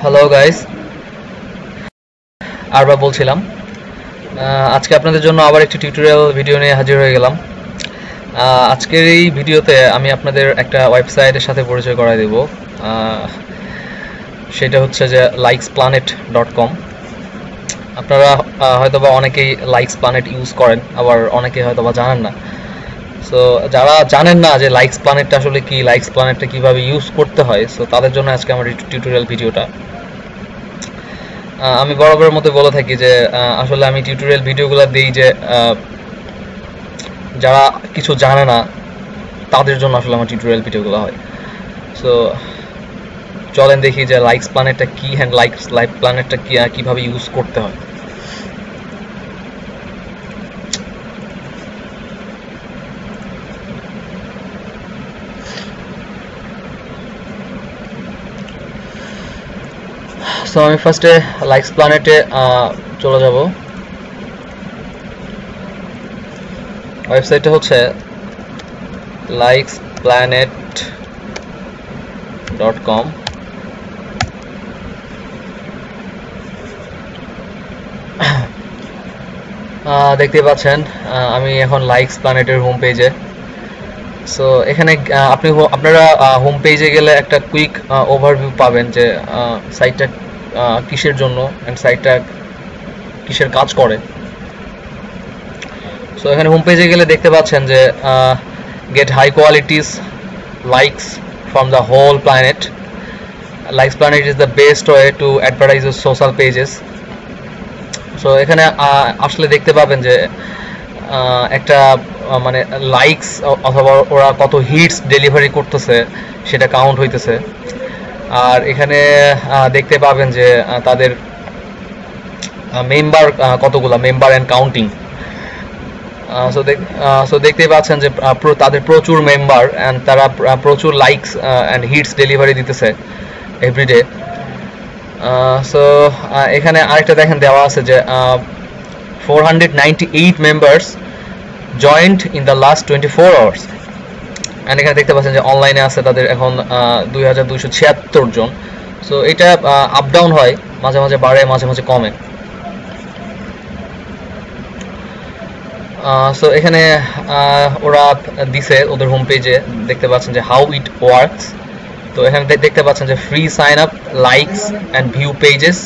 Hello guys, আরবা বলছিলাম। আজকে আপনাদের জন্য আবার একটি টিউটোরিয়াল ভিডিও নিয়ে হাজির হয়ে গেলাম। আজকের এই ভিডিওতে আমি আপনাদের একটা ওয়েবসাইটের সাথে পরিচয় করায় দেব। সেটা হচ্ছে যে likesplanet.com। আপনারা হয়তোবা অনেকেই লাইকস প্ল্যানেট ইউজ করেন, আবার অনেকে হয়তোবা জানেন না। সো যারা জানেন না যে লাইকস প্ল্যানেটটা আসলে কি, লাইকস প্ল্যানেটটা কীভাবে ইউজ করতে হয়, সো তাদের জন্য আজকে আমার এই টিউটোরিয়াল ভিডিওটা। আমি বরাবরের মতো বলে থাকি যে আসলে আমি টিউটোরিয়াল ভিডিওগুলো দিই যে যারা কিছু জানে না তাদের জন্য আসলে আমার টিউটোরিয়াল ভিডিওগুলো হয়। সো চলেন দেখি যে লাইকস প্ল্যানেটটা কি অ্যান্ড লাইক প্ল্যানেটটা কীভাবে ইউজ করতে হয়। সো আমি ফার্স্টে লাইকস প্ল্যানেটে চলে যাব। ওয়েবসাইটটা হচ্ছে likesplanet.com। দেখতে পাচ্ছেন আমি এখন লাইকস প্ল্যানেটের হোম পেজে। সো এখানে আপনারা হোম পেজে গেলে একটা কুইক ওভারভিউ পাবেন যে সাইটটা কিসের জন্য অ্যান্ড সাইটটা কিসের কাজ করে। সো এখানে হোম পেজে গেলে দেখতে পাচ্ছেন যে get high qualities likes from the whole planet. Likes planet is the best way to advertise your social pages. So এখানে আসলে দেখতে পাবেন যে একটা মানে লাইকস অথবা ওরা কত হিটস ডেলিভারি করতেছে সেটা কাউন্ট হইতেছে। আর এখানে দেখতে পাবেন যে তাদের মেম্বার কতগুলা, মেম্বার অ্যান্ড কাউন্টিং। সো দেখতেই পাচ্ছেন যে তাদের প্রচুর মেম্বার অ্যান্ড তারা প্রচুর লাইকস অ্যান্ড হিটস ডেলিভারি দিতেছে এভরিডে। সো এখানে আরেকটা দেখেন দেওয়া আছে যে 498 members joint in the last 24 hours. And এখানে দেখতে পাচ্ছেন যে অনলাইনে আছে তাদের এখন 2276 জন। সো এটা আপ ডাউন হয়, মাঝে মাঝে বাড়ে মাঝে মাঝে কমে। সো এখানে ওরা দিছে ওদের হোম পেজে, দেখতে পাচ্ছেন যে হাউ ইট ওয়ার্কস। তো এখানে দেখতে পাচ্ছেন যে free sign up, likes and view pages,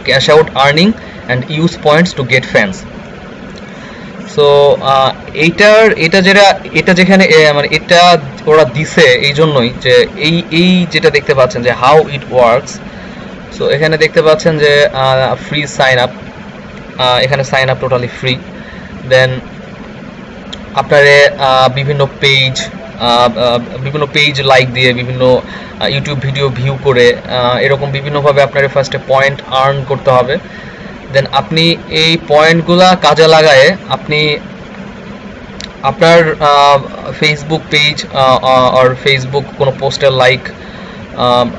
cash out earning and use points to get fans. So এটা যেখানে মানে এটা ওরা দিছে এই জন্যই যে এই যেটা দেখতে পাচ্ছেন যে হাউ ইট ওয়ার্কস। সো এখানে দেখতে পাচ্ছেন যে ফ্রি সাইন আপ, এখানে সাইন আপ টোটালি ফ্রি। দেন আপনারে বিভিন্ন পেজ লাইক দিয়ে, বিভিন্ন ইউটিউব ভিডিও ভিউ করে এরকম বিভিন্নভাবে আপনার ফার্স্টে পয়েন্ট আর্ন করতে হবে। দেন আপনি এই পয়েন্টগুলা কাজে লাগায়ে আপনি আপনার ফেসবুক পেজ আর ফেসবুক কোনো পোস্টের লাইক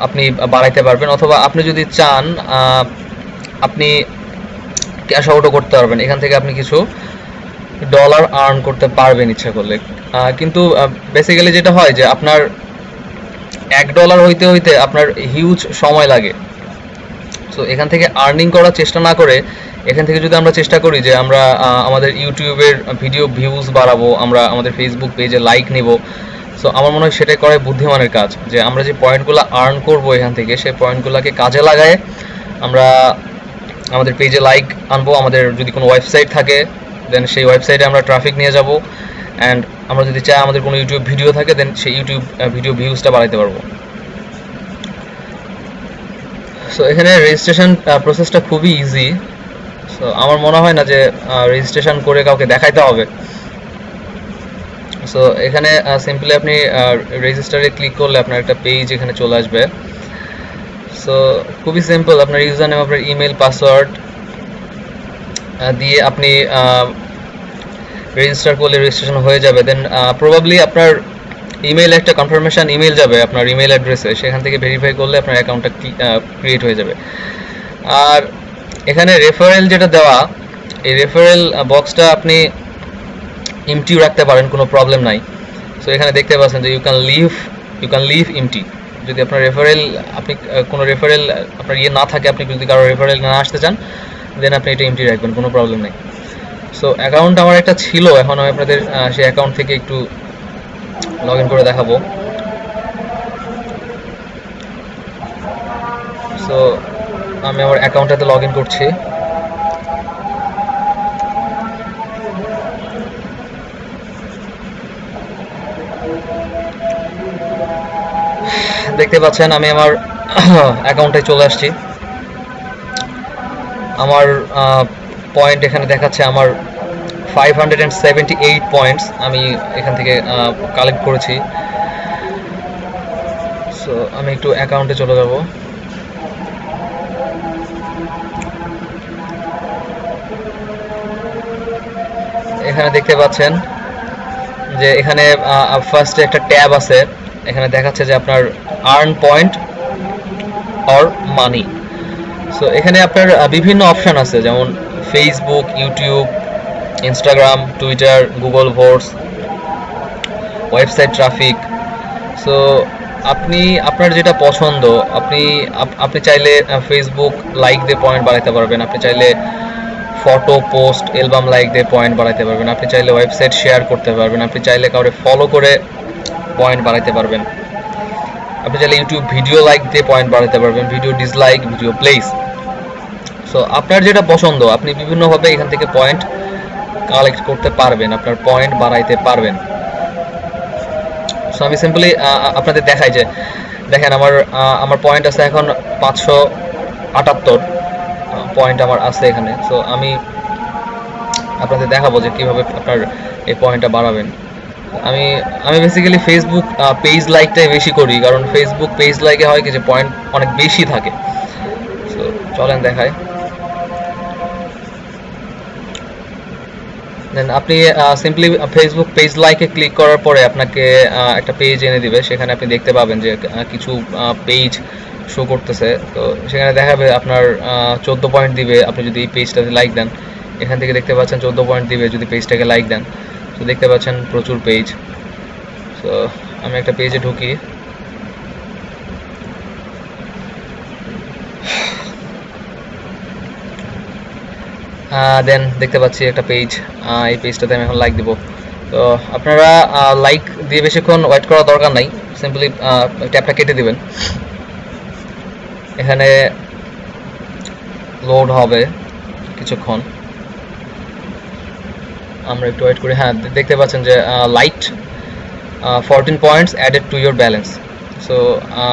আপনি বাড়াইতে পারবেন, অথবা আপনি যদি চান আপনি ক্যাশ আউটও করতে পারবেন। এখান থেকে আপনি কিছু ডলার আর্ন করতে পারবেন ইচ্ছা করলে। কিন্তু বেসিক্যালি যেটা হয় যে আপনার $1 হইতে হইতে আপনার হিউজ সময় লাগে। সো এখান থেকে আর্নিং করার চেষ্টা না করে এখান থেকে যদি আমরা চেষ্টা করি যে আমরা আমাদের ইউটিউবের ভিডিও ভিউজ বাড়াবো, আমরা আমাদের ফেসবুক পেজে লাইক নিব, সো আমার মনে হয় সেটাই করে বুদ্ধিমানের কাজ। যে আমরা যে পয়েন্টগুলো আর্ন করব এখান থেকে, সেই পয়েন্টগুলোকে কাজে লাগায় আমরা আমাদের পেজে লাইক আনবো। আমাদের যদি কোনো ওয়েবসাইট থাকে দেন সেই ওয়েবসাইটে আমরা ট্রাফিক নিয়ে যাব, অ্যান্ড আমরা যদি চাই আমাদের কোনো ইউটিউব ভিডিও থাকে দেন সেই ইউটিউব ভিডিও ভিউজটা বাড়াইতে পারবো। সো এখানে রেজিস্ট্রেশন প্রসেসটা খুবই ইজি। সো আমার মনে হয় না যে রেজিস্ট্রেশন করে কাউকে দেখাইতে হবে। সো এখানে সিম্পলি আপনি রেজিস্টারে ক্লিক করলে আপনার একটা পেজ এখানে চলে আসবে। সো খুবই সিম্পল, আপনার ইউজার নেম, আপনার ইমেল, পাসওয়ার্ড দিয়ে আপনি রেজিস্টার করলে রেজিস্ট্রেশন হয়ে যাবে। দেন প্রবাবলি আপনার ইমেইলে একটা কনফার্মেশন ইমেল যাবে আপনার ইমেল অ্যাড্রেসে, সেখান থেকে ভেরিফাই করলে আপনার অ্যাকাউন্টটা ক্রিয়েট হয়ে যাবে। আর এখানে রেফারেল যেটা দেওয়া, এই রেফারেল বক্সটা আপনি এমটিও রাখতে পারেন, কোনো প্রবলেম নাই। সো এখানে দেখতে পাচ্ছেন যে ইউ ক্যান লিভ এমটি। যদি আপনার রেফারেল আপনি কোনো রেফারেল আপনার ইয়ে না থাকে, আপনি যদি কারো রেফারেল না আসতে চান, দেন আপনি এটা এমটি রাখবেন, কোনো প্রবলেম নেই। সো অ্যাকাউন্ট আমার একটা ছিল, এখন আমি আপনাদের সেই অ্যাকাউন্ট থেকে একটু লগ ইন করে দেখাবো। সো আমি আমার অ্যাকাউন্টটাতে লগ ইন করছি। দেখতে পাচ্ছেন আমি আমার অ্যাকাউন্টে চলে আসছি। আমার পয়েন্ট এখানে দেখাচ্ছে আমার 578 পয়েন্টস আমি এখান থেকে কালেক্ট করেছি। সো আমি একটু অ্যাকাউন্টে চলে যাব। এখানে দেখতে পাচ্ছেন যে এখানে ফার্স্টে একটা ট্যাব আছে, এখানে দেখাচ্ছে যে আপনার earn point or money. So এখানে আপনার বিভিন্ন অপশন আছে, যেমন Facebook, YouTube, Instagram, Twitter, Google ভোর্স, ওয়েবসাইট ট্রাফিক। সো আপনি আপনার যেটা পছন্দ, আপনি চাইলে ফেসবুক লাইক দিয়ে পয়েন্ট বাড়াতে পারবেন, আপনি চাইলে ফটো পোস্ট অ্যালবাম লাইক দিয়ে পয়েন্ট বাড়াতে পারবেন, আপনি চাইলে ওয়েবসাইট শেয়ার করতে পারবেন, আপনি চাইলে কাউরে ফলো করে পয়েন্ট বাড়াতে পারবেন, আপনি চাইলে ইউটিউব ভিডিও লাইক দিয়ে পয়েন্ট বাড়াতে পারবেন, video dislike, video place. So আপনার যেটা পছন্দ আপনি বিভিন্নভাবে এখান থেকে পয়েন্ট কালেক্ট করতে পারবেন, আপনার পয়েন্ট বাড়াইতে পারবেন। সো আমি সিম্পলি আপনাদের দেখাই যে দেখেন আমার পয়েন্ট আছে এখন 578 পয়েন্ট আমার আছে এখানে। সো আমি আপনাদের দেখাবো যে কিভাবে আপনার এই পয়েন্টটা বাড়াবেন। আমি বেসিক্যালি ফেসবুক পেজ লাইকটাই বেশি করি, কারণ ফেসবুক পেজ লাইকে হয় কি যে পয়েন্ট অনেক বেশি থাকে। সো চলেন দেখাই। দেন আপনি সিম্পলি ফেসবুক পেজ লাইকে ক্লিক করার পরে আপনাকে একটা পেজ এনে দিবে, সেখানে আপনি দেখতে পাবেন যে কিছু পেজ শো করতেছে। তো সেখানে দেখাবে আপনার 14 পয়েন্ট দিবে আপনি যদি এই পেজটাতে লাইক দেন। এখান থেকে দেখতে পাচ্ছেন 14 পয়েন্ট দিবে যদি পেজটাকে লাইক দেন। তো দেখতে পাচ্ছেন প্রচুর পেজ। সো আমি একটা পেজে ঢুকি। দেন দেখতে পাচ্ছি একটা পেজ, এই পেজটাতে আমি এখন লাইক দিব। তো আপনারা লাইক দিয়ে বেশিক্ষণ ওয়েট করার দরকার নাই, সিম্পলি ট্যাবটা কেটে দিবেন। এখানে লোড হবে কিছুক্ষণ, আমরা একটু ওয়েট করি। হ্যাঁ, দেখতে পাচ্ছেন যে light 14 points added to your balance. So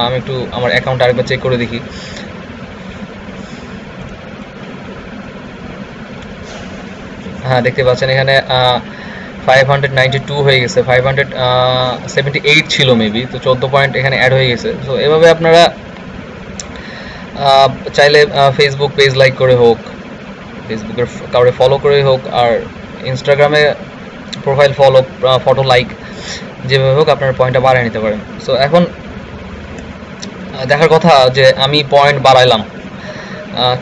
আমি একটু আমার অ্যাকাউন্ট আরেকবার চেক করে দেখি। হ্যাঁ, দেখতে পাচ্ছেন এখানে 592 হয়ে গেছে, 578 ছিল মেবি, তো 14 পয়েন্ট এখানে অ্যাড হয়ে গেছে। সো এভাবে আপনারা চাইলে ফেসবুক পেজ লাইক করে হোক, ফেসবুকের কাউরে ফলো করে হোক, আর ইনস্টাগ্রামে প্রোফাইল ফলো, ফটো লাইক, যেভাবে হোক আপনার পয়েন্টটা বাড়িয়ে নিতে পারেন। সো এখন দেখার কথা যে আমি পয়েন্ট বাড়াইলাম,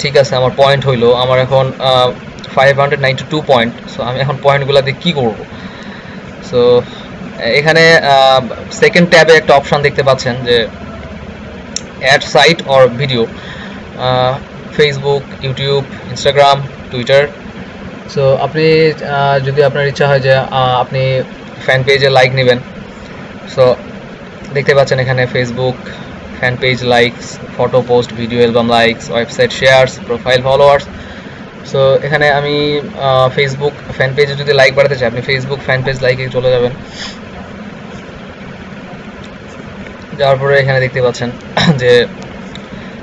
ঠিক আছে, আমার পয়েন্ট হইলো, আমার এখন 592 পয়েন্ট। সো আমি এখন পয়েন্টগুলো দিয়ে কী করব? সো এখানে সেকেন্ড ট্যাবে একটা অপশান দেখতে পাচ্ছেন যে add site or video, Facebook, YouTube, Instagram, Twitter. So আপনি যদি আপনার ইচ্ছা হয় যে আপনি ফ্যান পেজে লাইক নেবেন, সো দেখতে পাচ্ছেন এখানে Facebook fan page likes, photo post, video album likes, website shares, profile followers. So এখানে আমি ফেসবুক ফ্যান পেজে যদি লাইক বাড়াতে চাই, আপনি ফেসবুক ফ্যান পেজ লাইকে চলে যাবেন। যাওয়ার পরে এখানে দেখতে পাচ্ছেন যে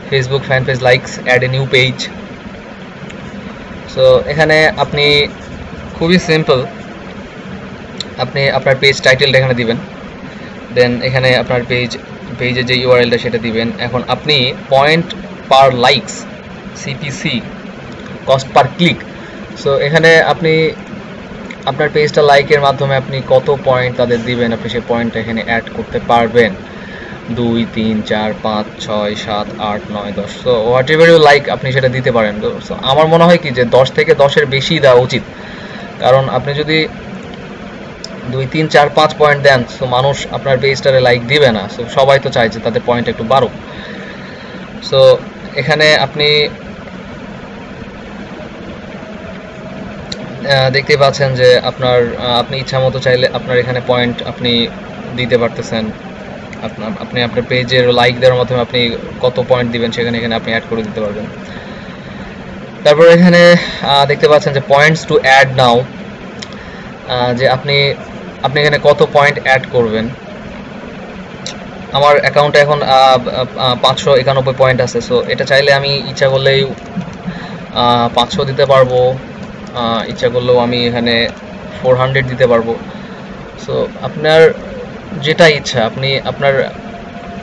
Facebook fan page likes, add a new page. So এখানে আপনি খুবই সিম্পল, আপনি আপনার পেজ টাইটেলটা এখানে দিবেন, দেন এখানে আপনার পেজের যে ইউআরএলটা সেটা দিবেন। এখন আপনি point per likes, CPC, cost per click. So এখানে আপনি আপনার পেজটা লাইকের মাধ্যমে আপনি কত পয়েন্ট তাদের দিবেন, আপনি সেই পয়েন্টটা এখানে অ্যাড করতে পারবেন। 2, 3, 4, 5, 6, 7, 8, 9, 10। So whatever you like আপনি সেটা দিতে পারেন। সো আমার মনে হয় কি যে 10 থেকে 10-এর বেশি দেওয়া উচিত, কারণ আপনি যদি 2 3 4 5 পয়েন্ট দেন, সো মানুষ আপনার পেজটারে লাইক দিবে না। সো সবাই তো চায় যে তাদের পয়েন্ট একটু বাড়ুক। সো এখানে আপনি দেখতে পাচ্ছেন যে আপনি ইচ্ছা মতো চাইলে আপনার এখানে পয়েন্ট আপনি দিতে পারতেছেন। আপনি আপনার পেজের লাইক দেওয়ার মাধ্যমে আপনি কত পয়েন্ট দিবেন সেখানে এখানে আপনি অ্যাড করে দিতে পারবেন। তারপর এখানে দেখতে পাচ্ছেন যে পয়েন্টস টু অ্যাড নাও, যে আপনি এখানে কত পয়েন্ট অ্যাড করবেন। আমার অ্যাকাউন্টে এখন 591 পয়েন্ট আছে। সো এটা চাইলে আমি ইচ্ছা করলেই 500 দিতে পারবো, ইচ্ছা করলেও আমি এখানে 400 দিতে পারবো। সো আপনার যেটা ইচ্ছা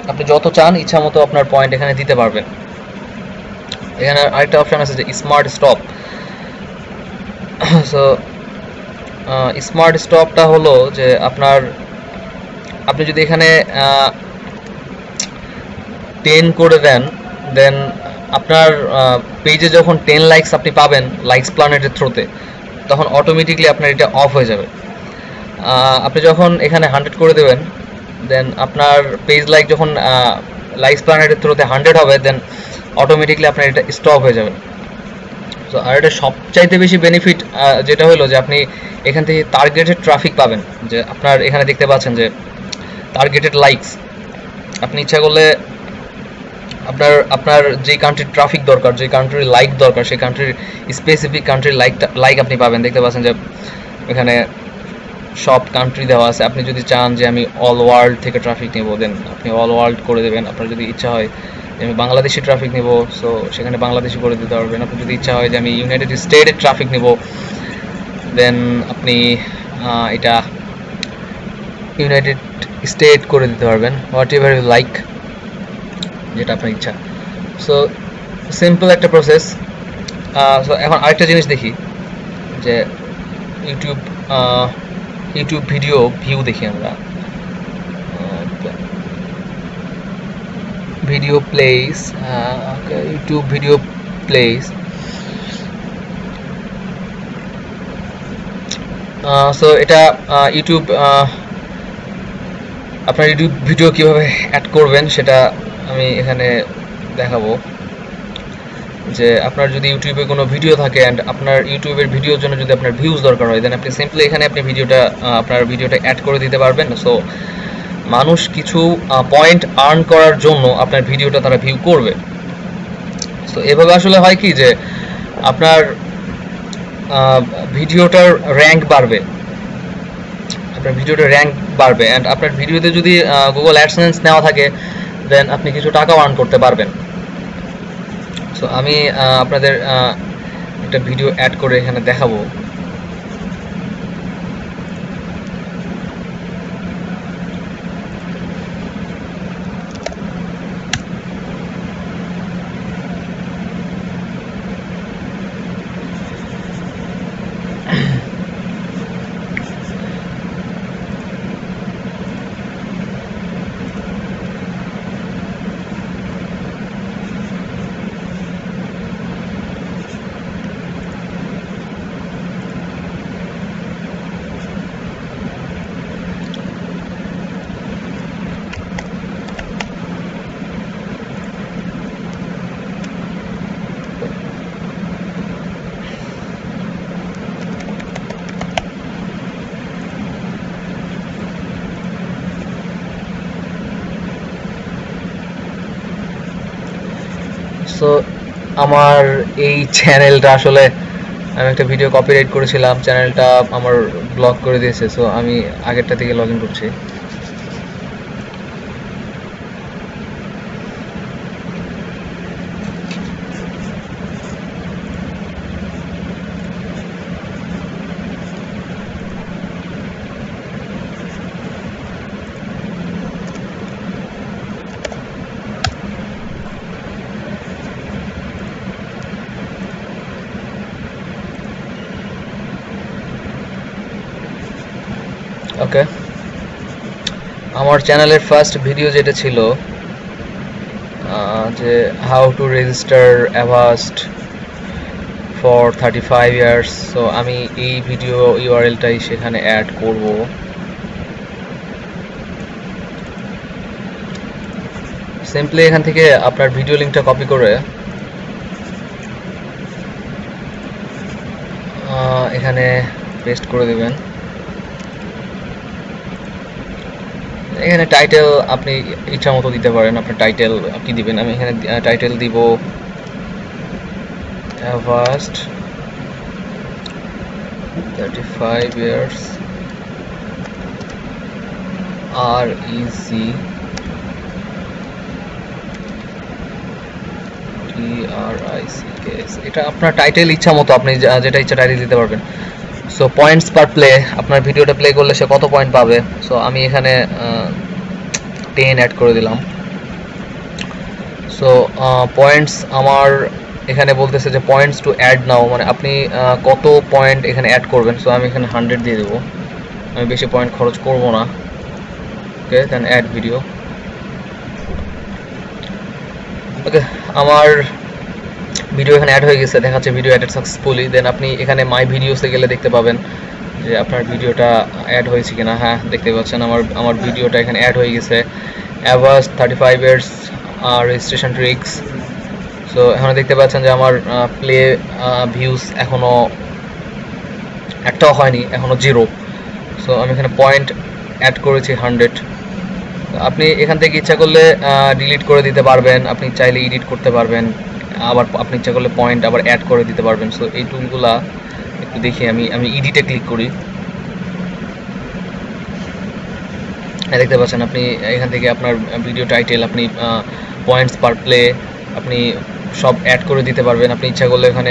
আপনি যত চান ইচ্ছা মতো আপনার পয়েন্ট এখানে দিতে পারবেন। এখানে আরেকটা অপশন আছে যে স্মার্ট স্টপ। সো স্মার্ট স্টপটা হলো যে আপনি যদি এখানে 10 করে দেন, দেন আপনার পেজে যখন 10 লাইকস আপনি পাবেন লাইকস প্ল্যানেটের থ্রুতে, তখন অটোমেটিকলি আপনার এটা অফ হয়ে যাবে। আপনি যখন এখানে 100 করে দেবেন, দেন আপনার পেজ লাইক যখন লাইকস প্ল্যানেটের থ্রুতে 100 হবে, দেন অটোমেটিকলি আপনার এটা স্টপ হয়ে যাবে। সো আর এটা সবচাইতে বেশি বেনিফিট যেটা হলো যে আপনি এখান থেকে টার্গেটেড ট্রাফিক পাবেন। যে আপনার এখানে দেখতে পাচ্ছেন যে টার্গেটেড লাইকস, আপনি ইচ্ছা করলে আপনার যে কান্ট্রির ট্রাফিক দরকার, যে কান্ট্রির লাইক দরকার, সেই কান্ট্রির স্পেসিফিক কান্ট্রির লাইক আপনি পাবেন। দেখতে পাচ্ছেন যে এখানে সব কান্ট্রি দেওয়া আছে। আপনি যদি চান যে আমি অল ওয়ার্ল্ড থেকে ট্রাফিক নেব, দেন আপনি অল ওয়ার্ল্ড করে দেবেন। আপনার যদি ইচ্ছা হয় যে আমি বাংলাদেশি ট্রাফিক নেব, সো সেখানে বাংলাদেশি করে দিতে পারবেন। আপনার যদি ইচ্ছা হয় যে আমি ইউনাইটেড স্টেটের ট্রাফিক নেব, দেন আপনি এটা ইউনাইটেড স্টেট করে দিতে পারবেন। হোয়াট এভার ইউ লাইক, যেটা আপনার ইচ্ছা। সো সিম্পল একটা প্রসেস। সো এখন আরেকটা জিনিস দেখি যে ইউটিউব ভিডিও ভিউ দেখি আমরা। Video place, YouTube video place. So এটা ইউটিউব, আপনার ইউটিউব ভিডিও কিভাবে অ্যাড করবেন সেটা আমি এখানে দেখাবো। যে আপনার যদি ইউটিউবে কোনো ভিডিও থাকে অ্যান্ড আপনার ইউটিউবের ভিডিওর জন্য যদি আপনার ভিউজ দরকার হয়, দেন আপনি সিম্পলি এখানে আপনি আপনার ভিডিওটা অ্যাড করে দিতে পারবেন। সো মানুষ কিছু পয়েন্ট আর্ন করার জন্য আপনার ভিডিওটা তারা ভিউ করবে। সো এভাবে আসলে হয় কি যে আপনার ভিডিওটার র্যাঙ্ক বাড়বে, অ্যান্ড আপনার ভিডিওতে যদি গুগল অ্যাডসেন্স নেওয়া থাকে, দেন আপনি কিছু টাকাও আর্ন করতে পারবেন। সো আমি আপনাদের একটা ভিডিও অ্যাড করে এখানে দেখাবো। সো আমার এই চ্যানেলটা আসলে আমি একটা ভিডিও কপিরাইট করেছিলাম, চ্যানেলটা আমার ব্লক করে দিয়েছে। সো আমি আগেরটা থেকে লগ ইন করছি। ওকে, আমার চ্যানেলের ফার্স্ট ভিডিও যেটা ছিল যে how to register Avast for 35 years. So আমি এই ভিডিও ইউআরএলটাই সেখানে অ্যাড করব। সিম্পলি এখান থেকে আপনার ভিডিও লিঙ্কটা কপি করে এখানে পেস্ট করে দেবেন। এখানে টাইটেল আপনি ইচ্ছা মতো দিতে পারেন, আপনার টাইটেল কি দিবেন। আমি এখানে টাইটেল দিব Avast 35 years REC TRICKS। এটা আপনার টাইটেল ইচ্ছা মতো, আপনি যেটা ইচ্ছা টাইটেল দিতে পারবেন। সো পয়েন্টস পার প্লে, আপনার ভিডিওটা প্লে করলে সে কত পয়েন্ট পাবে। সো আমি এখানে 10 অ্যাড করে দিলাম। সো পয়েন্টস আমার এখানে বলতেছে যে পয়েন্টস টু অ্যাড নাও, মানে আপনি কত পয়েন্ট এখানে অ্যাড করবেন। সো আমি এখানে 100 দিয়ে দেবো, আমি বেশি পয়েন্ট খরচ করব না। ওকে, দেন অ্যাড ভিডিও। ওকে, আমার ভিডিও এখানে অ্যাড হয়ে গেছে, দেখাচ্ছে ভিডিও অ্যাডেড সাকসেসফুলি। দেন আপনি এখানে মাই ভিডিওসে গেলে দেখতে পাবেন যে আপনার ভিডিওটা অ্যাড হয়েছে কিনা। হ্যাঁ, দেখতে পাচ্ছেন আমার ভিডিওটা এখানে অ্যাড হয়ে গেছে। Avast 35 years registration tricks. So এখানে দেখতে পাচ্ছেন যে আমার প্লে ভিউজ এখনো একটাও হয়নি, এখনো 0। সো আমি এখানে পয়েন্ট অ্যাড করেছি 100। আপনি এখান থেকে ইচ্ছা করলে ডিলিট করে দিতে পারবেন, আপনি চাইলে এডিট করতে পারবেন, আবার আপনি ইচ্ছা করলে পয়েন্ট আবার অ্যাড করে দিতে পারবেন। সো এই টুলগুলা একটু দেখি। আমি এডিটে ক্লিক করি, দেখতে পাচ্ছেন আপনি এখান থেকে আপনার ভিডিও টাইটেল, আপনি পয়েন্টস পার প্লে আপনি সব অ্যাড করে দিতে পারবেন। আপনি ইচ্ছা করলে এখানে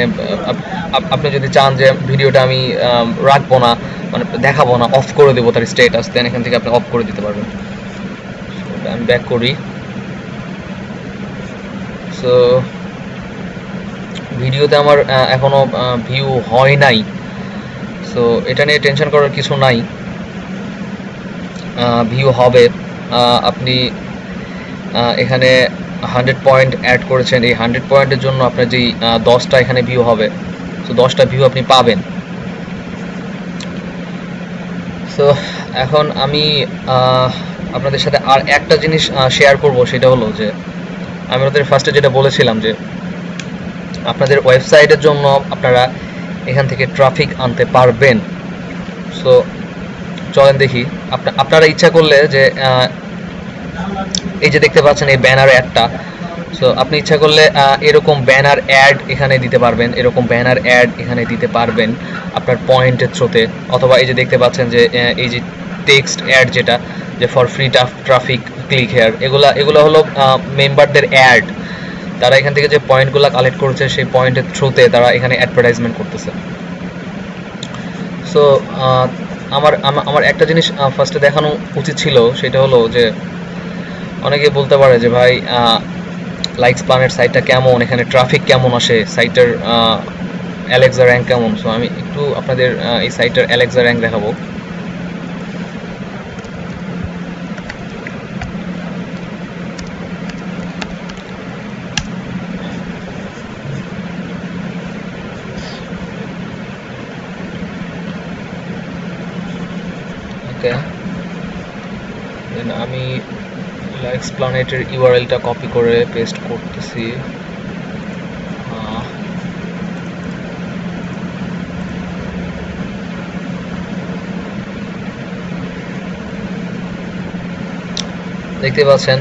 আপনি যদি চান যে ভিডিওটা আমি রাখবো না, মানে দেখাবো না, অফ করে দেবো তার স্ট্যাটাস, দেন এখান থেকে আপনি অফ করে দিতে পারবেন। আমি ব্যাক করি। সো ভিডিওতে আমার এখনো ভিউ হয় নাই, সো এটা নিয়ে টেনশন করার কিছু নাই, ভিউ হবে। আপনি এখানে 100 পয়েন্ট অ্যাড করেছেন, এই 100 পয়েন্টের জন্য আপনার যেই 10টা এখানে ভিউ হবে, সো 10টা ভিউ আপনি পাবেন। সো এখন আমি আপনাদের সাথে আর একটা জিনিস শেয়ার করব, সেটা হলো যে আমি আপনাদের ফার্স্টে যেটা বলেছিলাম যে আপনাদের ওয়েবসাইটের জন্য আপনারা এখান থেকে ট্রাফিক আনতে পারবেন। সো চলেন দেখি। আপনারা ইচ্ছা করলে যে এই যে দেখতে পাচ্ছেন এই ব্যানার অ্যাডটা, সো আপনি ইচ্ছা করলে এরকম ব্যানার অ্যাড এখানে দিতে পারবেন, এরকম ব্যানার অ্যাড এখানে দিতে পারবেন আপনার পয়েন্টের থ্রুতে। অথবা এই যে দেখতে পাচ্ছেন যে এই যে টেক্সট অ্যাড, যেটা যে for free traffic click here, এগুলো হলো মেম্বারদের অ্যাড। তারা এখান থেকে যে পয়েন্টগুলো কালেক্ট করছে সেই পয়েন্টের থ্রুতে তারা এখানে অ্যাডভার্টাইজমেন্ট করতেছে। সো আমার একটা জিনিস ফার্স্টে দেখানো উচিত ছিল, সেটা হলো যে অনেকে বলতে পারে যে ভাই লাইকস প্ল্যানেট সাইটটা কেমন, এখানে ট্রাফিক কেমন আসে, সাইটের অ্যালেক্সা র্যাঙ্ক কেমন। সো আমি একটু আপনাদের এই সাইটের অ্যালেক্সা র্যাঙ্ক দেখাবো। ওকে, দেন আমি লাইকস প্ল্যানেটের ইউআরএলটা কপি করে পেস্ট করতেছি। দেখতে পাচ্ছেন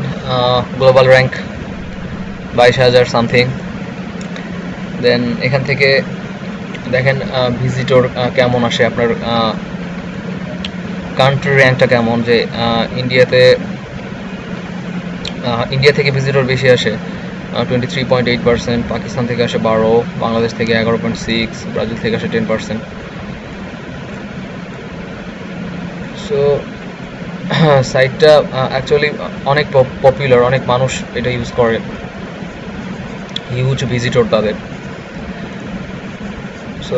গ্লোবাল র্যাঙ্ক 22,000 সামথিং। দেন এখান থেকে দেখেন ভিজিটর কেমন আসে, আপনার কান্ট্রি র্যাঙ্কটা কেমন, যে ইন্ডিয়া থেকে ভিজিটর বেশি আসে 23.8%, পাকিস্তান থেকে আসে 12, বাংলাদেশ থেকে 11.6, ব্রাজিল থেকে আসে 10%। সো সাইটটা অ্যাকচুয়ালি অনেক পপুলার, অনেক মানুষ এটা ইউজ করে, হিউজ ভিজিটর তাদের। সো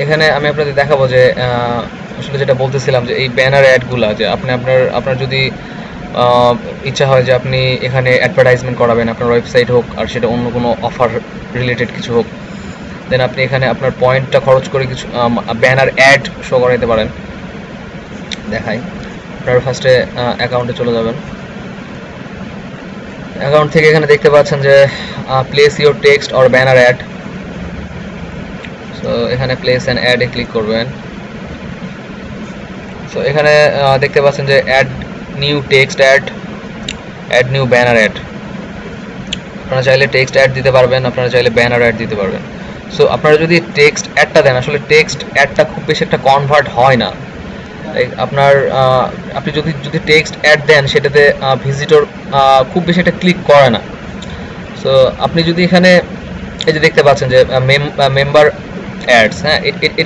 এখানে আমি আপনাদের দেখাবো যে আসলে যেটা বলতেছিলাম যে এই ব্যানার অ্যাডগুলা, যে আপনার যদি ইচ্ছা হয় যে আপনি এখানে অ্যাডভার্টাইজমেন্ট করাবেন, আপনার ওয়েবসাইট হোক আর সেটা অন্য কোনো অফার রিলেটেড কিছু হোক, দেন আপনি এখানে আপনার পয়েন্টটা খরচ করে কিছু ব্যানার অ্যাড শো করাইতে পারেন। দেখাই, আপনারা ফার্স্টে অ্যাকাউন্টে চলে যাবেন, অ্যাকাউন্ট থেকে এখানে দেখতে পাচ্ছেন যে place your text or banner ad. So এখানে প্লেস অ্যান্ড অ্যাডে ক্লিক করবেন। সো এখানে দেখতে পাচ্ছেন যে add new text ad, add new banner ad. আপনারা চাইলে টেক্সট অ্যাড দিতে পারবেন, আপনারা চাইলে ব্যানার অ্যাড দিতে পারবেন। সো আপনারা যদি টেক্সট অ্যাডটা দেন, আসলে টেক্সট অ্যাডটা খুব বেশি একটা কনভার্ট হয় না। আপনার আপনি যদি টেক্সট অ্যাড দেন সেটাতে ভিজিটর খুব বেশি একটা ক্লিক করে না। সো আপনি যদি এখানে এই যে দেখতে পাচ্ছেন যে মেম্বার অ্যাডস, হ্যাঁ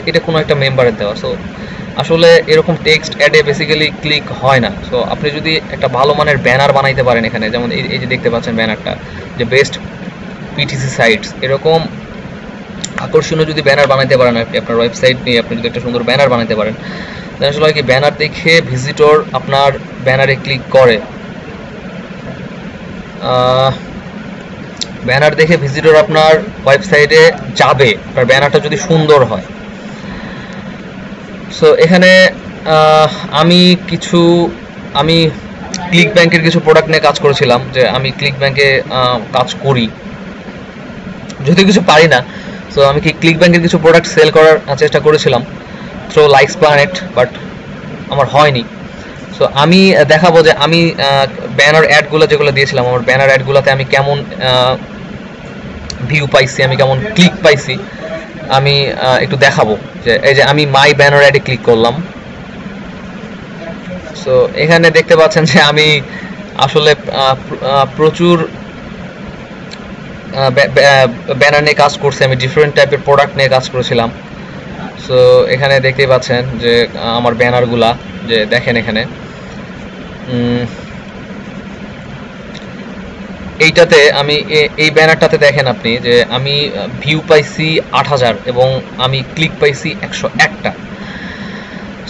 এটা কোনো একটা মেম্বারের দেওয়া। সো আসলে এরকম টেক্সট অ্যাডে বেসিক্যালি ক্লিক হয় না। সো আপনি যদি একটা ভালো মানের ব্যানার বানাইতে পারেন এখানে, যেমন এই যে দেখতে পাচ্ছেন ব্যানারটা, যে বেস্ট পিটিসি সাইটস, এরকম আকর্ষণীয় যদি ব্যানার বানাইতে পারেন আপনি আপনার ওয়েবসাইট নিয়ে, আপনি যদি একটা সুন্দর ব্যানার বানাইতে পারেন, তাহলে আসলে কি ব্যানার দেখে ভিজিটর আপনার ব্যানারে ক্লিক করে। ব্যানার দেখে ভিজিটর আপনার ওয়েবসাইটে যাবে, আপনার ব্যানারটা যদি সুন্দর হয়। সো এখানে আমি ক্লিক ব্যাংকের কিছু প্রোডাক্ট নিয়ে কাজ করেছিলাম, যে আমি ক্লিক ব্যাংকে কাজ করি, যদিও কিছু পারি না। সো আমি ক্লিক ব্যাংকের কিছু প্রোডাক্ট সেল করার চেষ্টা করেছিলাম থ্রু লাইকস প্ল্যানেট, বাট আমার হয়নি। সো আমি দেখাবো যে আমি ব্যানার অ্যাডগুলো যেগুলো দিয়েছিলাম, আমার ব্যানার অ্যাডগুলোতে আমি কেমন ভিউ পাইছি, আমি কেমন ক্লিক পাইছি, আমি একটু দেখাবো। যে এই যে আমি মাই ব্যানার অ্যাডে ক্লিক করলাম। সো এখানে দেখতে পাচ্ছেন যে আমি আসলে প্রচুর ব্যানার নিয়ে কাজ করছি, আমি ডিফারেন্ট টাইপের প্রোডাক্ট নিয়ে কাজ করেছিলাম। সো এখানে দেখতেই পাচ্ছেন যে আমার ব্যানারগুলা, যে দেখেন এখানে এইটাতে আমি এই ব্যানারটাতে দেখেন আপনি যে আমি ভিউ পাইছি 8000 এবং আমি ক্লিক পাইছি 101টা।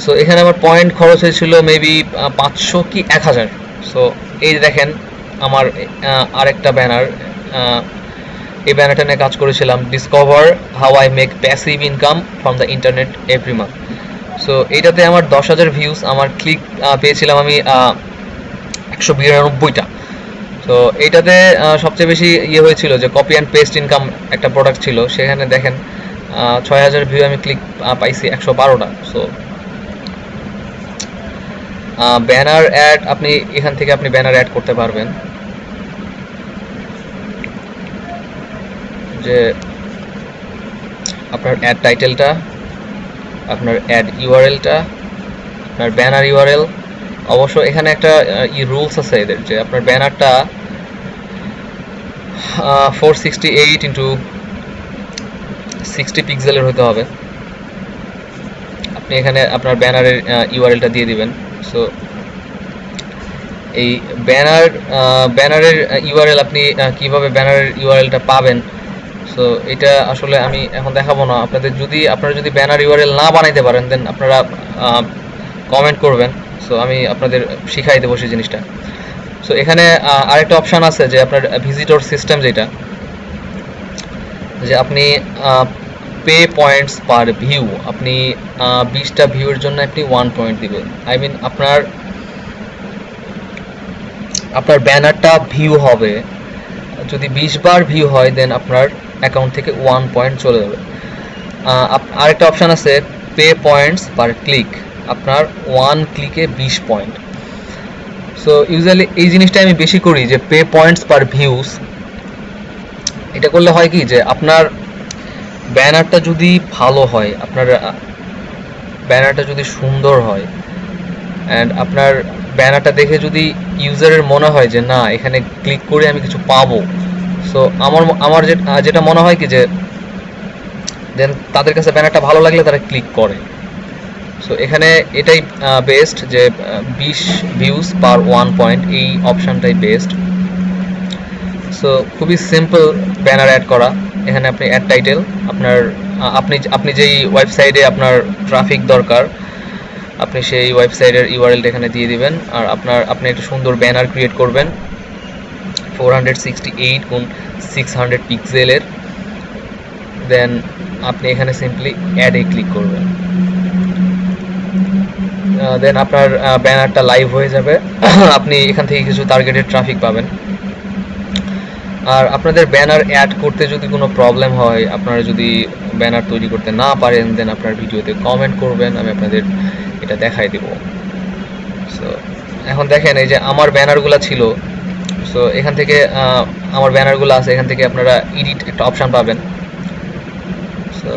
সো এখানে আমার পয়েন্ট খরচ হয়েছিল মেবি 500 কি 1000। সো এই দেখেন আমার আরেকটা ব্যানার, এই ব্যানারটা নিয়ে কাজ করেছিলাম, discover how I make passive income from the internet every month. So এইটাতে আমার 10,000 ভিউজ, আমার ক্লিক পেয়েছিলাম আমি 192টা। তো এইটাতে সবচেয়ে বেশি হয়েছিল যে কপি অ্যান্ড পেস্ট ইনকাম একটা প্রোডাক্ট ছিল, সেখানে দেখেন 6000 ভিউ, আমি ক্লিক পাইছি 112টা। সো ব্যানার অ্যাড আপনি এখান থেকে আপনি ব্যানার অ্যাড করতে পারবেন, যে আপনার অ্যাড টাইটেলটা, আপনার অ্যাড ইউআরএলটা, আপনার ব্যানার ইউআরএল। অবশ্য এখানে একটা রুলস আছে এদের, যে আপনার ব্যানারটা 468x60 পিক্সেলের হতে হবে। আপনি এখানে আপনার ব্যানারের ইউআরএলটা দিয়ে দিবেন। সো এই ব্যানারের ইউআরএল আপনি কিভাবে ব্যানারের ইউআরএলটা পাবেন, সো এটা আসলে আমি এখন দেখাবো না আপনারা যদি ব্যানার ইউআরএল না বানাইতে পারেন, দেন আপনারা কমেন্ট করবেন। সো আমি আপনাদের শিখাই দেবো সেই জিনিসটা। সো এখানে আরেকটা অপশান আছে যে আপনার ভিজিটর সিস্টেম, যেটা যে আপনি পে পয়েন্টস পার ভিউ, আপনি 20টা ভিউর জন্য আপনি 1 পয়েন্ট দিবেন। আই মিন আপনার ব্যানারটা ভিউ হবে, যদি 20 বার ভিউ হয় দেন আপনার অ্যাকাউন্ট থেকে 1 পয়েন্ট চলে যাবে। আরেকটা অপশান আছে পে পয়েন্টস পার ক্লিক, আপনার 1 ক্লিকে 20 পয়েন্ট। সো ইউজুয়ালি এই জিনিসটা আমি বেশি করি, যে পে পয়েন্টস পার ভিউজ। এটা করলে হয় কি, যে আপনার ব্যানারটা যদি ভালো হয়, আপনার ব্যানারটা যদি সুন্দর হয়, অ্যান্ড আপনার ব্যানারটা দেখে যদি ইউজারের মনে হয় যে না, এখানে ক্লিক করে আমি কিছু পাবো, সো আমার যেটা মনে হয় কি, যে দেন তাদের কাছে ব্যানারটা ভালো লাগলে তারা ক্লিক করে। সো এখানে এটাই বেস্ট, যে 20 ভিউজ পার 1 পয়েন্ট, এই অপশানটাই বেস্ট। সো খুবই সিম্পল ব্যানার অ্যাড করা। এখানে আপনি অ্যাড টাইটেল, আপনি যেই ওয়েবসাইটে আপনার ট্রাফিক দরকার, আপনি সেই ওয়েবসাইটের ইউআরএলটা এখানে দিয়ে দিবেন। আর আপনি একটা সুন্দর ব্যানার ক্রিয়েট করবেন 468x600 পিক্সেলের। দেন আপনি এখানে সিম্পলি অ্যাডে ক্লিক করবেন, দেন আপনার ব্যানারটা লাইভ হয়ে যাবে। আপনি এখান থেকে কিছু টার্গেটেড ট্রাফিক পাবেন। আর আপনাদের ব্যানার অ্যাড করতে যদি কোনো প্রবলেম হয়, আপনারা যদি ব্যানার তৈরি করতে না পারেন, দেন আপনার ভিডিওতে কমেন্ট করবেন, আমি আপনাদের এটা দেখাই দেব। সো এখন দেখেন এই যে আমার ব্যানারগুলো ছিল, সো এখান থেকে আমার ব্যানারগুলো আছে, এখান থেকে আপনারা এডিট একটা অপশান পাবেন। সো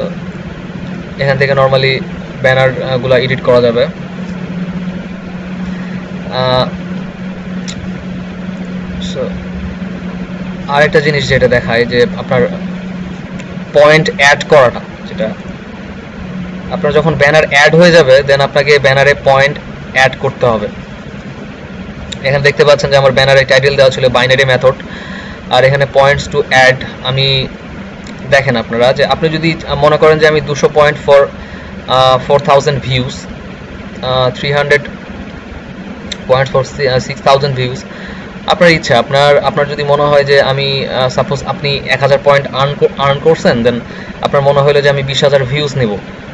এখান থেকে নর্মালি ব্যানারগুলো এডিট করা যাবে। সো আরেকটা জিনিস যেটা দেখায় যে আপনার পয়েন্ট অ্যাড করাটা, যেটা আপনার যখন ব্যানার অ্যাড হয়ে যাবে দেন আপনাকে ব্যানারে পয়েন্ট অ্যাড করতে হবে। এখানে দেখতে পাচ্ছেন যে আমার ব্যানারে টাইটেল দেওয়া ছিল বাইনারি মেথড, আর এখানে পয়েন্টস টু অ্যাড। আমি দেখেন আপনারা যে আপনি যদি মনে করেন যে আমি 200 point for 4000 views, 300 point for 6000 views, আপনার ইচ্ছা। আপনার যদি মনে হয় যে আমি সাপোজ আপনি 1000 পয়েন্ট আর্ন করছেন, দেন আপনার মনে হলো যে আমি 20,000 ভিউজ নেব,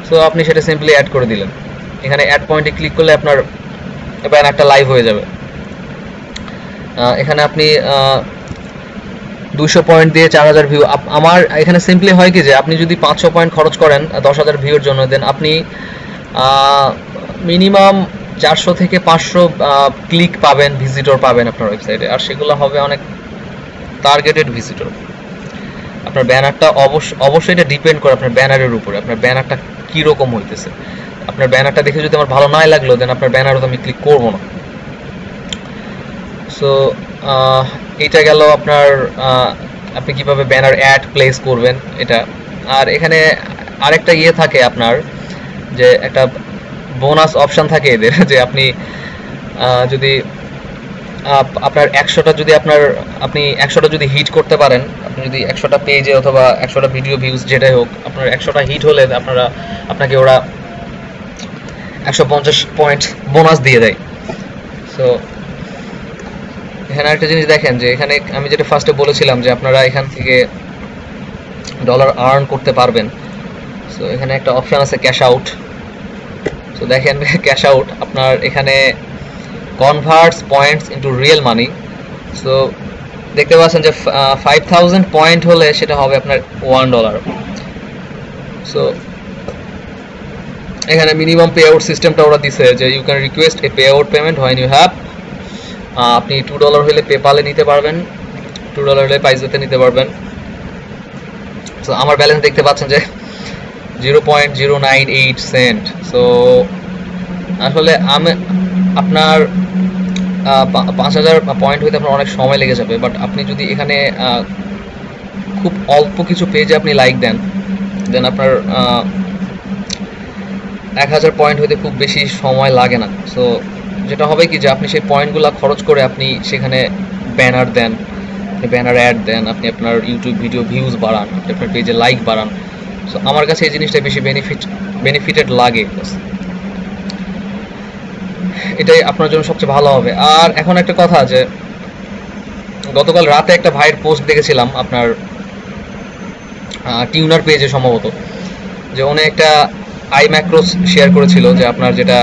সো আপনি সেটা সিম্পলি অ্যাড করে দিলেন। এখানে অ্যাড পয়েন্টে ক্লিক করলে আপনার ব্যানারটা লাইভ হয়ে যাবে। এখানে আপনি 200 পয়েন্ট দিয়ে 4000 ভিউ। আমার এখানে সিম্পলি হয় কি যে আপনি যদি 500 পয়েন্ট খরচ করেন 10,000 ভিউর জন্য, দেন আপনি মিনিমাম 400 থেকে 500 ক্লিক পাবেন, ভিজিটর পাবেন আপনার ওয়েবসাইটে, আর সেগুলো হবে অনেক টার্গেটেড ভিজিটর। আপনার ব্যানারটা অবশ্যই এটা ডিপেন্ড করে আপনার ব্যানারের উপরে, আপনার ব্যানারটা কীরকম হইতেছে। আপনার ব্যানারটা দেখে যদি আমার ভালো নাই লাগলো, দেন আপনার ব্যানারও তো আমি ক্লিক করবো না। সো এটা গেল আপনার আপনি কিভাবে ব্যানার অ্যাড প্লেস করবেন এটা। আর এখানে আরেকটা ইয়ে থাকে আপনার, যে একটা বোনাস অপশান থাকে এদের, যে আপনি যদি আপনার 100টা যদি আপনি 100টা যদি হিট করতে পারেন, আপনি যদি 100টা পেজে অথবা 100টা ভিডিও ভিউজ যেটাই হোক, আপনার 100টা হিট হলে আপনাকে ওরা 150 পয়েন্ট বোনাস দিয়ে দেয়। সো এখানে একটা জিনিস দেখেন যে এখানে আমি যেটা ফার্স্টে বলেছিলাম যে আপনারা এখান থেকে ডলার আর্ন করতে পারবেন। সো এখানে একটা অপশান আছে ক্যাশ আউট। সো দেখেন ক্যাশ আউট আপনার এখানে কনভার্টস পয়েন্টস ইনটু রিয়েল মানি। সো দেখতে পাচ্ছেন যে 5000 পয়েন্ট হলে সেটা হবে আপনার $1। সো এখানে মিনিমাম পে আউট সিস্টেমটা ওরা দিছে যে you can request a payout payment when you have. আপনি $2 হলে পেপালে নিতে পারবেন, $2 হলে পাইজেতে নিতে পারবেন। সো আমার ব্যালেন্স দেখতে পাচ্ছেন যে 0.098 সেন্ট। সো আসলে আপনার 5000 পয়েন্ট হইতে আপনার অনেক সময় লেগে যাবে, বাট আপনি যদি এখানে খুব অল্প কিছু পেজে আপনি লাইক দেন, দেন আপনার 1000 পয়েন্ট হইতে খুব বেশি সময় লাগে না। সো যেটা হবে কি যে আপনি সেই পয়েন্টগুলো খরচ করে আপনি সেখানে ব্যানার দেন, ব্যানার অ্যাড দেন, আপনি আপনার ইউটিউব ভিডিও ভিউজ বাড়ান, আপনি আপনার পেজে লাইক বাড়ান। সো আমার কাছে এই জিনিসটা বেশি বেনিফিটেড লাগে, এটাই আপনার জন্য সবচেয়ে ভালো হবে। আর এখন একটা কথা, যে গতকাল রাতে একটা ভাইয়ের পোস্ট দেখেছিলাম আপনার টিউনার পেজে সম্ভবত, যে উনি একটা iMacros শেয়ার করেছিল, যে আপনার যেটা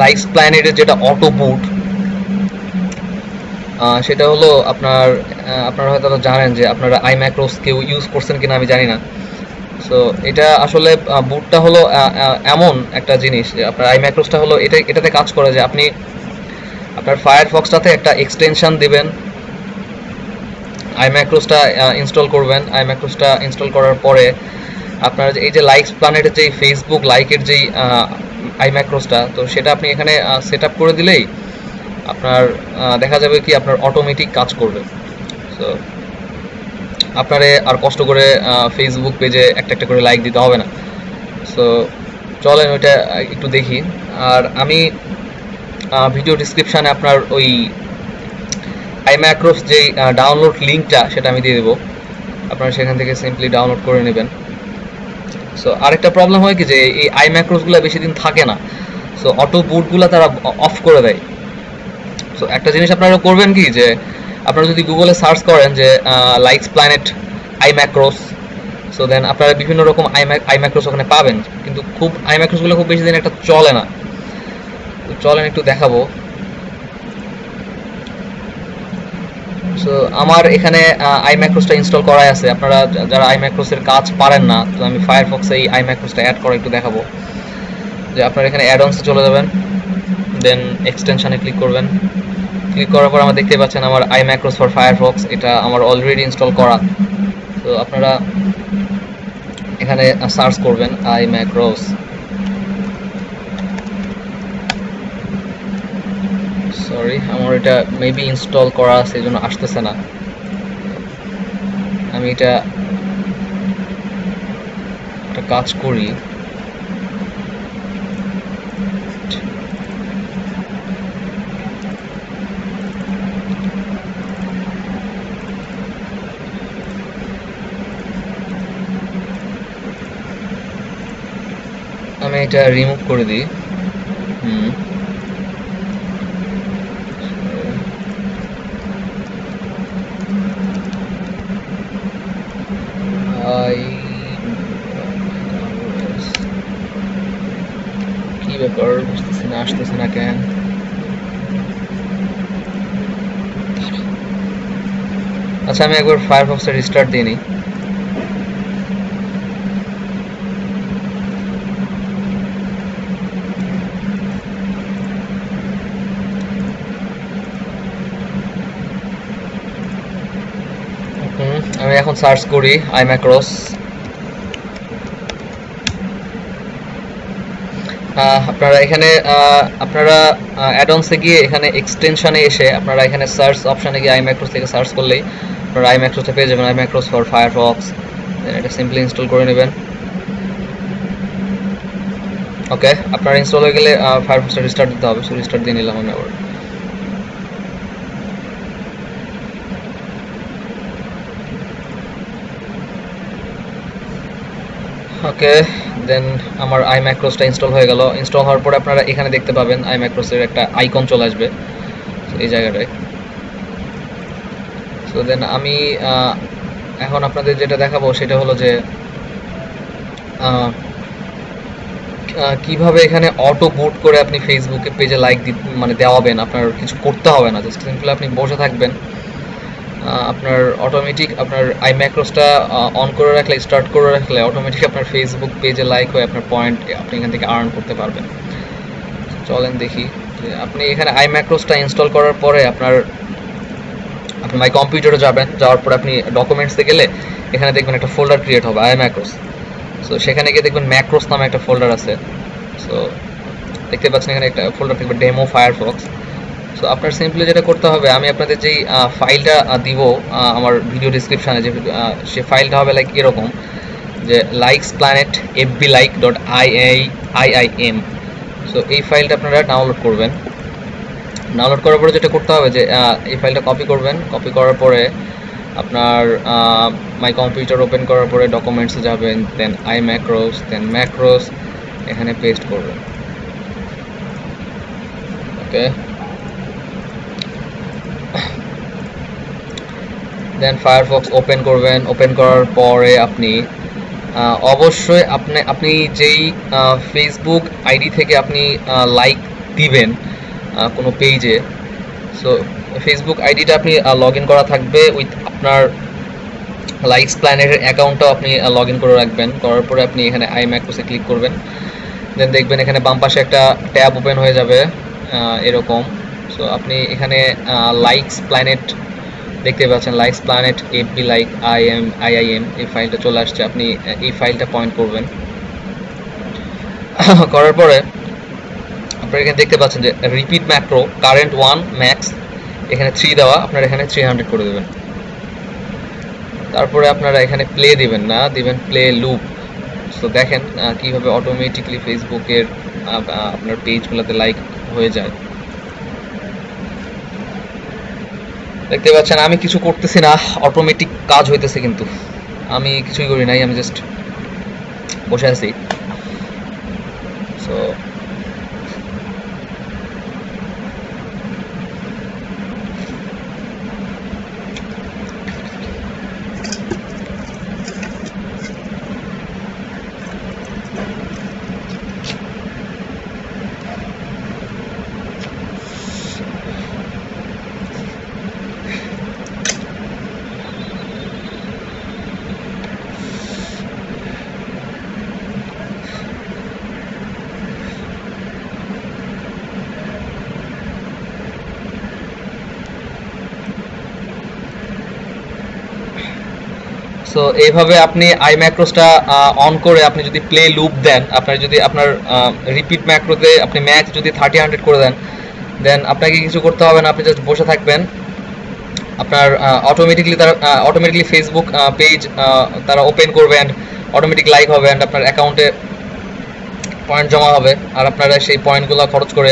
লাইক্স প্ল্যানেটের যেটা অটো বুট, সেটা হলো আপনারা হয়তো জানেন যে আপনারা iMacros কেউ ইউজ করছেন কিনা আমি জানি না। সো এটা আসলে বুটটা হলো এমন একটা জিনিস যে আপনার iMacrosটা হলো এটাতে কাজ করে যে আপনি আপনার ফায়ারফক্সটাতে একটা এক্সটেনশন দিবেন, iMacrosটা ইনস্টল করবেন। iMacrosটা ইনস্টল করার পরে আপনার এই যে লাইক্স প্ল্যানেটের যেই ফেসবুক লাইকের যেই iMacrosটা, তো সেটা আপনি এখানে সেট আপ করে দিলেই আপনার দেখা যাবে কি আপনার অটোমেটিক কাজ করবে। সো আপনারে আর কষ্ট করে ফেসবুক পেজে একটা করে লাইক দিতে হবে না। সো চলেন ওইটা একটু দেখি। আর আমি ভিডিও ডিসক্রিপশানে আপনার ওই iMacros যেই ডাউনলোড লিঙ্কটা সেটা আমি দিয়ে দেবো, আপনারা সেখান থেকে সিম্পলি ডাউনলোড করে নেবেন। সো আরেকটা প্রবলেম হয় কি যে এই iMacrosগুলো বেশি দিন থাকে না, সো অটো বুটগুলো তারা অফ করে দেয়। সো একটা জিনিস আপনারা করবেন কি, যে আপনারা যদি গুগলে সার্চ করেন যে likes planet iMacros, so then আপনারা বিভিন্ন রকম iMacros ওখানে পাবেন, কিন্তু iMacrosগুলো খুব বেশি দিন একটা চলে না। চলেন একটু দেখাবো। সো আমার এখানে iMacros টা ইনস্টল করাই আছে। আপনারা যারা iMacros এর কাজ পারেন না, তো আমি ফায়ারফক্সে এই iMacros টা অ্যাড করে একটু দেখাবো। যে আপনারা এখানে অ্যাড-অনসে চলে যাবেন, দেন এক্সটেনশনে ক্লিক করবেন। ক্লিক করার পর আমরা দেখতে পাচ্ছেন আমার iMacros ফর ফায়ারফক্স, এটা আমার অলরেডি ইনস্টল করা। তো আপনারা এখানে সার্চ করবেন iMacros। সরি, আমার এটা মেবি ইনস্টল করা আছে, এই জন্য আসতেছে না। আমি এটা একটা কাজ করি, আমি এটা রিমুভ করে দিই। কি ব্যাপার, আসতেছে না কেন? আচ্ছা, আমি একবার ফায়ারফক্সটা রিস্টার্ট দিয়ে নিই। আমি এখন সার্চ করি iMacros। আপনারা এখানে আপনারা অ্যাড-অনসে গিয়ে এখানে এক্সটেনশনে এসে আপনারা এখানে সার্চ অপশনে গিয়ে iMacros থেকে সার্চ করলেই আপনারা iMacros-টা পেয়ে যাবেন, iMacros ফর ফায়ারফক্স। এটা সিম্পলি ইনস্টল করে নেবেন। ওকে, আপনার ইনস্টল হয়ে গেলে ফায়ারফক্সটা রিস্টার্ট দিতে হবে। সো রিস্টার্ট দিয়ে নিলাম আমি আবার। ওকে, দেন আমার iMacros-টা ইনস্টল হয়ে গেল। ইনস্টল হওয়ার পরে আপনারা এখানে দেখতে পাবেন iMacros-এর একটা আইকন চলে আসবে এই জায়গাটায়। সো দেন আমি এখন আপনাদের যেটা দেখাবো সেটা হলো যে কিভাবে এখানে অটো বুট করে আপনি ফেসবুকে পেজে লাইক মানে দেওয়াবেন। আপনার কিছু করতে হবে না, জাস্ট সিম্পলি আপনি বসে থাকবেন। আপনার অটোমেটিক আপনার iMacros-টা অন করে রাখলে, স্টার্ট করে রাখলে অটোমেটিক আপনার ফেসবুক পেজে লাইক হয়ে আপনার পয়েন্ট আপনি এখান থেকে আর্ন করতে পারবেন। চলেন দেখি। আপনি এখানে iMacros-টা ইনস্টল করার পরে আপনি মাই কম্পিউটারে যাবেন। যাওয়ার পরে আপনি ডকুমেন্টসে গেলে এখানে দেখবেন একটা ফোল্ডার ক্রিয়েট হবে iMacros। সো সেখানে গিয়ে দেখবেন ম্যাক্রোস নামে একটা ফোল্ডার আছে। সো দেখতে পাচ্ছেন এখানে একটা ফোল্ডার থাকবে ডেমো ফায়ারফক্স। সো আপনার সিম্পলি যেটা করতে হবে, আমি আপনাদের যেই ফাইলটা দিব আমার ভিডিও ডিসক্রিপশানে, যে সে ফাইলটা হবে লাইক এরকম, যে likesplanet.fbliike.iim। সো এই ফাইলটা আপনারা ডাউনলোড করবেন। ডাউনলোড করার পরে যেটা করতে হবে যে এই ফাইলটা কপি করবেন। কপি করার পরে আপনার মাই কম্পিউটার ওপেন করার পরে ডকুমেন্টসে যাবেন, দেন iMacros, দেন ম্যাক্রোস, এখানে পেস্ট করবেন। ওকে, দেন ফায়ারফক্স ওপেন করবেন। ওপেন করার পরে আপনি অবশ্যই আপনি যেই ফেসবুক আইডি থেকে আপনি লাইক দিবেন কোনো পেজে, সো ফেসবুক আইডিটা আপনি লগ ইন করা থাকবে উইথ আপনার লাইকস প্ল্যানেটের অ্যাকাউন্টটাও আপনি লগ ইন করে রাখবেন। করার পরে আপনি এখানে iMacros-এ ক্লিক করবেন। দেন দেখবেন এখানে বাম পাশে একটা ট্যাব ওপেন হয়ে যাবে এরকম। সো আপনি এখানে লাইকস প্ল্যানেট দেখতে পাচ্ছেন, লাইকস প্ল্যানেট FBLikeIIM এই ফাইলটা চলে আসছে। আপনি এই ফাইলটা পয়েন্ট করবেন। করার পরে আপনারা এখানে দেখতে পাচ্ছেন যে রিপিট ম্যাক্রো কারেন্ট 1 ম্যাক্স, এখানে 3 দেওয়া, আপনারা এখানে 300 করে দেবেন। তারপরে আপনারা এখানে প্লে দিবেন না, দিবেন প্লে লুপ। সো দেখেন কিভাবে অটোমেটিকলি ফেসবুকের আপনার পেজগুলোতে লাইক হয়ে যায়। দেখতে পাচ্ছেন আমি কিছু করতেছি না, অটোমেটিক কাজ হইতেছে, কিন্তু আমি কিছুই করি নাই, আমি জাস্ট বসে আছি। সো সো এইভাবে আপনি আই ম্যাক্রোসটা অন করে আপনি যদি প্লে লুপ দেন, আপনার যদি আপনার রিপিট ম্যাক্রোতে আপনি ম্যাক্স যদি 30-100 করে দেন, দেন আপনাকে কিছু করতে হবে না, আপনি জাস্ট বসে থাকবেন। আপনার অটোমেটিকলি ফেসবুক পেজ তারা ওপেন করবে অ্যান্ড অটোমেটিক লাইক হবে অ্যান্ড আপনার অ্যাকাউন্টে পয়েন্ট জমা হবে। আর আপনারা সেই পয়েন্টগুলো খরচ করে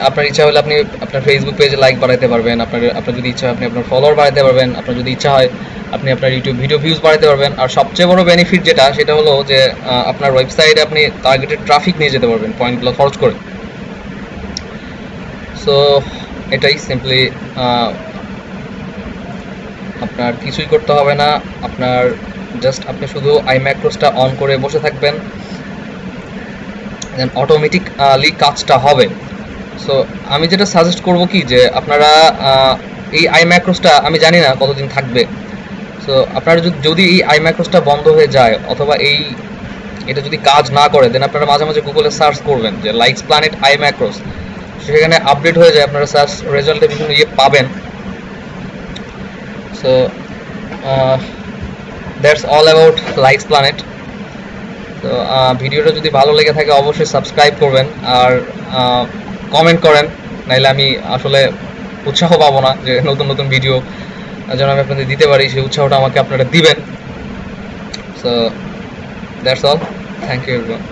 আপনার ইচ্ছা হলে আপনি আপনার ফেসবুক পেজে লাইক বাড়াতে পারবেন, আপনার যদি ইচ্ছা হয় আপনি আপনার ফলোয়ার বাড়াতে পারবেন, আপনার যদি ইচ্ছা হয় আপনি আপনার ইউটিউব ভিডিও ভিউজ বাড়াতে পারবেন। আর সবচেয়ে বড় বেনিফিট সেটা হলো যে আপনার ওয়েবসাইটে আপনি টার্গেটেড ট্রাফিক নিয়ে যেতে পারবেন পয়েন্টগুলো খরচ করে। সো এটাই সিম্পলি, আপনার কিছুই করতে হবে না, আপনি শুধু আই ম্যাক্রোসটা অন করে বসে থাকবেন, দেন অটোমেটিকলি কাজটা হবে। সো আমি যেটা সাজেস্ট করব কি, যে আপনারা এই আই ম্যাক্রোসটা আমি জানি না কতদিন থাকবে। সো আপনারা যদি এই আই ম্যাক্রোসটা বন্ধ হয়ে যায় অথবা এটা যদি কাজ না করে, দেন আপনারা মাঝে মাঝে গুগলে সার্চ করবেন যে লাইকস প্ল্যানেট আই ম্যাক্রোস, সেখানে আপডেট হয়ে যায়, আপনারা সার্চ রেজাল্টে বিভিন্ন পাবেন। So that's all about likes planet. তো ভিডিওটা যদি ভালো লেগে থাকে অবশ্যই সাবস্ক্রাইব করবেন আর কমেন্ট করেন, নাইলে আমি আসলে উৎসাহ পাবো না যে নতুন নতুন ভিডিও যেন আমি আপনাদের দিতে পারি, সেই উৎসাহটা আমাকে আপনারা দিবেন। So that's all, thank you everyone.